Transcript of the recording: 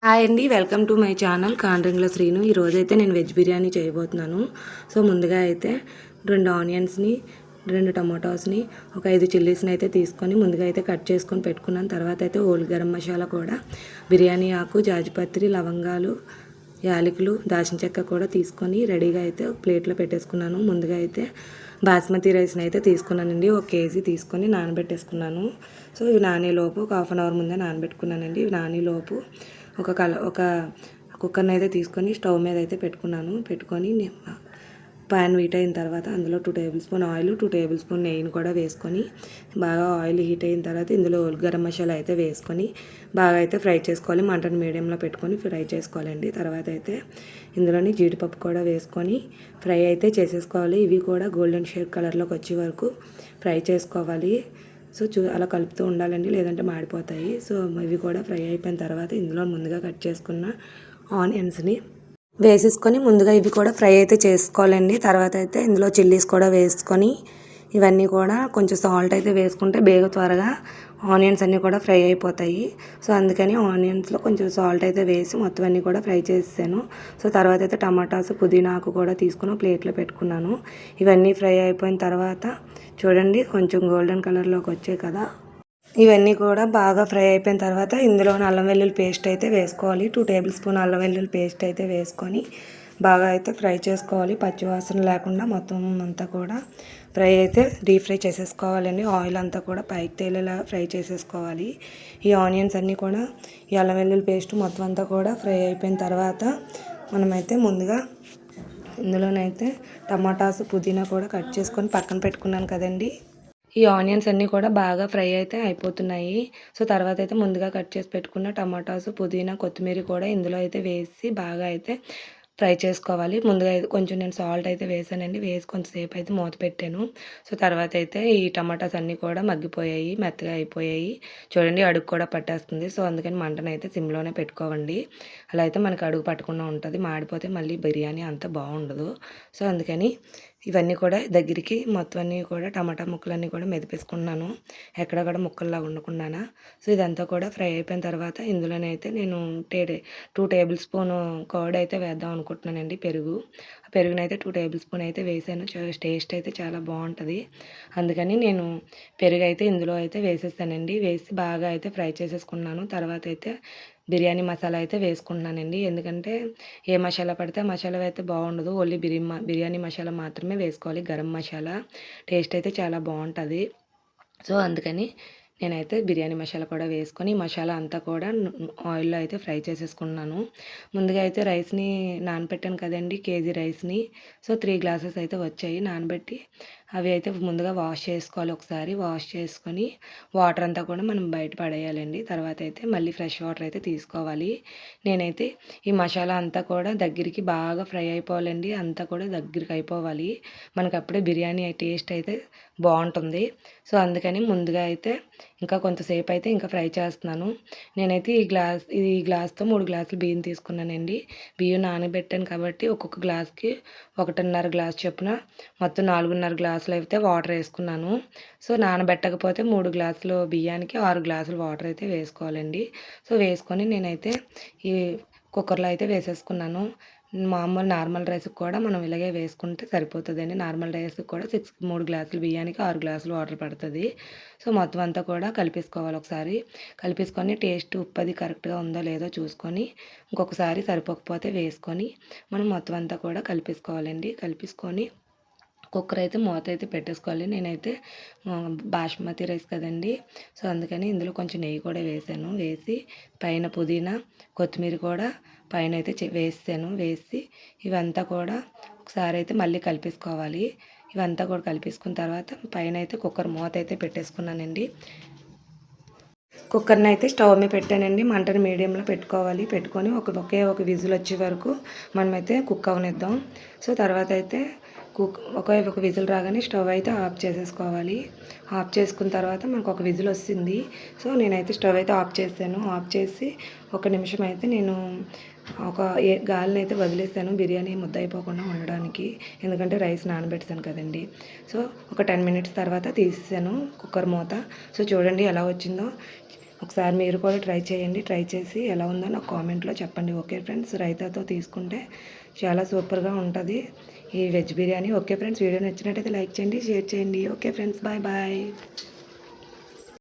Hi అండి, welcome to my channel Kandringla Srinu. ఈరోజైతే నేను వెజ్ బిర్యానీ చేయబోతున్నాను. సో ముందుగా అయితే 2 ఆనియన్స్ని, 2 టమాటోస్ని, ఒక 5 చిల్లీస్ని అయితే తీసుకొని ముందుగా అయితే కట్ చేసుకొని పెట్టుకున్నాను. తర్వాత అయితే ఓల్ గరం మసాలా కూడా, బిర్యానీ ఆకు, జాజిపత్రి, లవంగాలు, యాలకులు, దాల్చిన చెక్క కూడా తీసుకొని రెడీగా అయితే ప్లేట్లో పెట్టేసుకున్నాను. ముందుగా అయితే బాస్మతి రైస్ని అయితే తీసుకున్నానండి. 1 కేజీ తీసుకొని నానబెట్టేసుకున్నాను. సో ఇవి నానేలోపు ఒక హాఫ్ అన్ అవర్ ముందే నానబెట్టుకున్నానండి. ఇవి నానేలోపు ఒక కుక్కర్ని అయితే తీసుకొని స్టవ్ మీద అయితే పెట్టుకొని పాన్ హీట్ అయిన తర్వాత అందులో 2 table spoon oil, 2 table spoon నెయ్యిని కూడా వేసుకొని బాగా ఆయిల్ హీట్ అయిన తర్వాత ఇందులో గరం మసాలా అయితే వేసుకొని బాగా అయితే ఫ్రై చేసుకోవాలి. మంటను మీడియంలో పెట్టుకొని ఫ్రై చేసుకోవాలండి. తర్వాత అయితే ఇందులోని జీడిపప్పు కూడా వేసుకొని ఫ్రై అయితే చేసేసుకోవాలి. ఇవి కూడా గోల్డెన్ షేడ్ కలర్లోకి వచ్చే వరకు ఫ్రై చేసుకోవాలి. సో అలా కలుపుతూ ఉండాలండి, లేదంటే మాడిపోతాయి. సో ఇవి కూడా ఫ్రై అయిపోయిన తర్వాత ఇందులో ముందుగా కట్ చేసుకున్న ఆనియన్స్ని వేసేసుకొని ముందుగా ఇవి కూడా ఫ్రై అయితే చేసుకోవాలండి. తర్వాత అయితే ఇందులో చిల్లీస్ కూడా వేసుకొని ఇవన్నీ కూడా కొంచెం సాల్ట్ అయితే వేసుకుంటే త్వరగా ఆనియన్స్ అన్నీ కూడా ఫ్రై అయిపోతాయి. సో అందుకని ఆనియన్స్లో కొంచెం సాల్ట్ అయితే వేసి మొత్తం అన్నీ కూడా ఫ్రై చేసాను. సో తర్వాత అయితే టమాటాస్, పుదీనా ఆకు కూడా తీసుకుని ప్లేట్లో పెట్టుకున్నాను. ఇవన్నీ ఫ్రై అయిపోయిన తర్వాత చూడండి కొంచెం గోల్డెన్ కలర్లోకి వచ్చాయి కదా. ఇవన్నీ కూడా బాగా ఫ్రై అయిపోయిన తర్వాత ఇందులో అల్లం వెల్లుల్లి పేస్ట్ అయితే వేసుకోవాలి. 2 టేబుల్ స్పూన్ అల్లం వెల్లుల్లి పేస్ట్ అయితే వేసుకొని బాగా అయితే ఫ్రై చేసుకోవాలి. పచ్చివాసన లేకుండా మొత్తం అంతా కూడా డీప్ ఫ్రై చేసేసుకోవాలండి. ఆయిల్ అంతా కూడా పైకి తేలేలా ఫ్రై చేసేసుకోవాలి. ఈ ఆనియన్స్ అన్నీ కూడా ఈ అల్లం వెల్లుల్లి పేస్ట్ మొత్తం అంతా కూడా ఫ్రై అయిపోయిన తర్వాత మనమైతే ముందుగా ఇందులోనైతే టమాటాస్, పుదీనా కూడా కట్ చేసుకొని పక్కన పెట్టుకున్నాను కదండి. ఈ ఆనియన్స్ అన్నీ కూడా బాగా ఫ్రై అయితే అయిపోతున్నాయి. సో తర్వాత అయితే ముందుగా కట్ చేసి పెట్టుకున్న టమాటాస్, పుదీనా, కొత్తిమీర కూడా ఇందులో అయితే వేసి బాగా అయితే ఫ్రై చేసుకోవాలి. ముందుగా అయితే కొంచెం నేను సాల్ట్ అయితే వేసానండి. వేసి కొంచెంసేపు అయితే మూత పెట్టాను. సో తర్వాత అయితే ఈ టమాటాస్ అన్నీ కూడా మగ్గిపోయాయి, మెత్తగా అయిపోయాయి. చూడండి అడుగు కూడా పట్టేస్తుంది. సో అందుకని మంటను అయితే సిమ్లోనే పెట్టుకోవండి. అలా అయితే మనకు అడుగు పట్టకుండా ఉంటుంది. మాడిపోతే మళ్ళీ బిర్యానీ అంత బాగుండదు. సో అందుకని ఇవన్నీ కూడా దగ్గరికి మొత్తం అన్నీ కూడా టమాటా ముక్కలన్నీ కూడా మెదిపేసుకున్నాను, ఎక్కడ కూడా ముక్కల్లా ఉండకుండా. సో ఇదంతా కూడా ఫ్రై అయిపోయిన తర్వాత ఇందులోనైతే నేను 2 టేబుల్ స్పూన్ కర్డ్ అయితే వేద్దాం అనుకుంటున్నానండి. పెరుగునైతే 2 టేబుల్ స్పూన్ అయితే వేసాను. టేస్ట్ అయితే చాలా బాగుంటుంది. అందుకని నేను పెరుగు అయితే ఇందులో అయితే వేసేసానండి. వేసి బాగా అయితే ఫ్రై చేసేసుకున్నాను. తర్వాత అయితే బిర్యానీ మసాలా అయితే వేసుకుంటున్నానండి. ఎందుకంటే ఏ మసాలా పడితే ఆ మసాలా అయితే బాగుండదు. ఓన్లీ బిర్యానీ మసాలా మాత్రమే వేసుకోవాలి. గరం మసాలా టేస్ట్ అయితే చాలా బాగుంటుంది. సో అందుకని నేనైతే బిర్యానీ మసాలా కూడా వేసుకొని మసాలా అంతా కూడా ఆయిల్లో అయితే ఫ్రై చేసేసుకున్నాను. ముందుగా అయితే రైస్ని నానబెట్టాను కదండి, కేజీ రైస్ని. సో 3 గ్లాసెస్ అయితే వచ్చాయి నానబెట్టి. అవి అయితే ముందుగా వాష్ చేసుకోవాలి. ఒకసారి వాష్ చేసుకొని వాటర్ అంతా కూడా మనం బయట పడేయాలండి. తర్వాత అయితే మళ్ళీ ఫ్రెష్ వాటర్ అయితే తీసుకోవాలి. నేనైతే ఈ మసాలా అంతా కూడా దగ్గరికి బాగా ఫ్రై అయిపోవాలండి. అంతా కూడా దగ్గరికి అయిపోవాలి. మనకు అప్పుడే బిర్యానీ టేస్ట్ అయితే బాగుంటుంది. సో అందుకని ముందుగా అయితే ఇంకా కొంతసేపు అయితే ఇంకా ఫ్రై చేస్తున్నాను. నేనైతే ఈ గ్లాస్తో 3 గ్లాసులు బియ్యం తీసుకున్నానండి. బియ్యం నానబెట్టాను కాబట్టి ఒక్కొక్క గ్లాస్కి 1.5 గ్లాస్ చొప్పున మొత్తం 4.5 గ్లాసులు అయితే వాటర్ వేసుకున్నాను. సో నానబెట్టకపోతే 3 గ్లాసులు బియ్యానికి 6 గ్లాసులు వాటర్ అయితే వేసుకోవాలండి. సో వేసుకొని నేనైతే ఈ కుక్కర్లో అయితే వేసేసుకున్నాను. మామూలు నార్మల్ రైస్కి కూడా మనం ఇలాగే వేసుకుంటే సరిపోతుందండి. నార్మల్ రైస్కి కూడా 3 గ్లాసులు బియ్యానికి 6 గ్లాసులు వాటర్ పడుతుంది. సో మొత్తం అంతా కూడా కలిపేసుకోవాలి. ఒకసారి కలిపేసుకొని టేస్ట్ ఉప్పు అది కరెక్ట్గా ఉందో లేదో చూసుకొని ఇంకొకసారి సరిపోకపోతే వేసుకొని మనం మొత్తం అంతా కూడా కలిపేసుకోవాలండి. కలిపేసుకొని కుక్కర్ అయితే మూత అయితే పెట్టేసుకోవాలి. నేనైతే బాస్మతి రైస్ కదండి, సో అందుకని ఇందులో కొంచెం నెయ్యి కూడా వేసాను. వేసి పైన పుదీనా, కొత్తిమీర కూడా పైన అయితే వేసాను. వేసి ఇవంతా కూడా ఒకసారి అయితే మళ్ళీ కలిపేసుకోవాలి. ఇవంతా కూడా కలిపేసుకున్న తర్వాత పైన అయితే కుక్కర్ మూత అయితే పెట్టేసుకున్నానండి. కుక్కర్ని అయితే స్టవ్ మీద పెట్టానండి. మంటను మీడియంలో పెట్టుకోవాలి. పెట్టుకొని ఒకే ఒక విజిల్ వచ్చే వరకు మనమైతే కుక్ అవనిద్దాం. సో తర్వాత అయితే ఒక విజిల్ రాగానే స్టవ్ అయితే ఆఫ్ చేసేసుకోవాలి. ఆఫ్ చేసుకున్న తర్వాత మనకు ఒక విజిల్ వస్తుంది. సో నేనైతే స్టవ్ అయితే ఆఫ్ చేశాను. ఆఫ్ చేసి 1 నిమిషం అయితే నేను గాలిని అయితే వదిలేసాను, బిర్యానీ ముద్ద అయిపోకుండా ఉండడానికి. ఎందుకంటే రైస్ నానబెట్టాను కదండి. సో ఒక 10 మినిట్స్ తర్వాత తీసాను కుక్కర్ మూత. సో చూడండి ఎలా వచ్చిందో. ఒకసారి మీరు కూడా ట్రై చేయండి. ట్రై చేసి ఎలా ఉందో నాకు కామెంట్లో చెప్పండి. ఓకే ఫ్రెండ్స్, రైతాతో తీసుకుంటే చాలా సూపర్గా ఉంటుంది ఈ veg biryani. Okay friends, video నచ్చినట్టయితే లైక్ చేయండి, షేర్ చేయండి. Okay friends, bye bye.